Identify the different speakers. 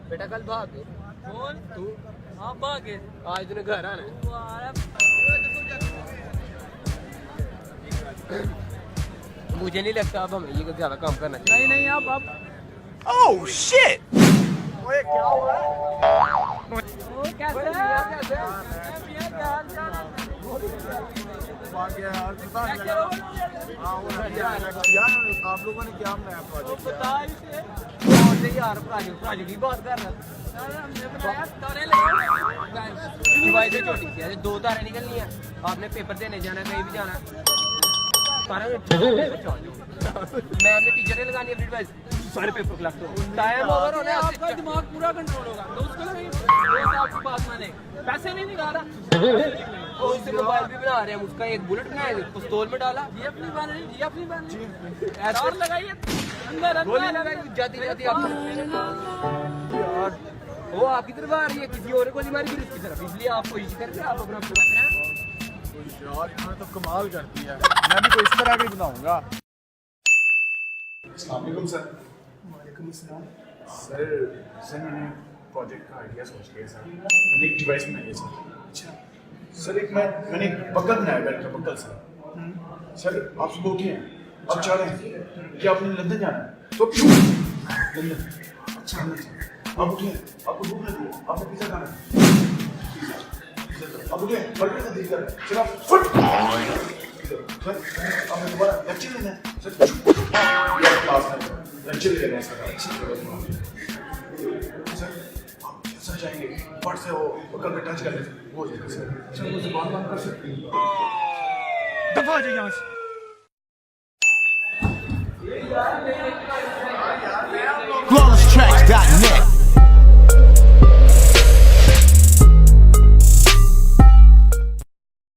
Speaker 1: बेटा कल भाग गए।
Speaker 2: कौन?
Speaker 1: तू?
Speaker 2: हाँ भाग गए।
Speaker 1: आज तूने घर आना है। मुझे नहीं लगता अब हमें ये ज्यादा काम करना चाहिए।
Speaker 2: नहीं आप
Speaker 3: Oh shit!
Speaker 1: ओए क्या हुआ?
Speaker 2: कैसे
Speaker 4: यार आप लोगों ने क्या बनाया प्रोजेक्ट?
Speaker 2: बता इसे।
Speaker 1: यार प्राजू की बात कर रहा
Speaker 2: हमने बताया तारे
Speaker 1: डिवाइस से छोटी सी है, 2 तारें निकलनी है। आपने पेपर देने जाना है, कहीं भी जाना है। मैं हमने टीचर ने लगानी अपनी डिवाइस, सारे पेपर क्लास तो टाइम ओवर होने
Speaker 2: आपका दिमाग पूरा कंट्रोल होगा तो उसको नहीं आपकी बात माने। पैसे नहीं निकाला
Speaker 1: और उससे मोबाइल भी बना रहे हैं। उसका एक बुलेट बनाया, पिस्तौल में डाला।
Speaker 2: ये अपनी बन रही ये अपनी बन रही ऐसे लगाइए अंदर
Speaker 1: गोली लगाई जाती जाती आप यार वो आपकी तरफ आ रही है, किसी और गोली मारी फिर उसकी तरफ, इसलिए आप कोशिश करके आप अपना
Speaker 4: यार इन्होंने तो कमाल कर दिया। मैं भी कोई इस तरह का ही बनाऊंगा। अस्सलाम वालेकुम सर। वालेकुम अस्सलाम सर। सर मैंने प्रोजेक्ट का आइडिया सोच लिया सर। मैंने एक डिवाइस बनाई है सर। अच्छा सर मैंने एक बक्कल बनाया बैठ का बक्कल सर। सर आप सुबह उठे हैं, आप चाह रहे हैं कि आपने लंदन जाना है तो लंदन। अच्छा आप उठे हैं, आपको भूख लगी है, आपने पिज़्ज़ा खाना है। अब उठे बर्गर का दिल कर रहा है, चलो फुट सर आपने दोबारा लेक्चर लेना है सर। या क्लास में लेक्चर लेना है सर। सर आप जैसा चाहेंगे फट से वो बकल पे टच कर ले, वो हो जाएगा सर। सर वो जुबान बंद कर सकते हैं। दफा हो जाइए यहाँ से।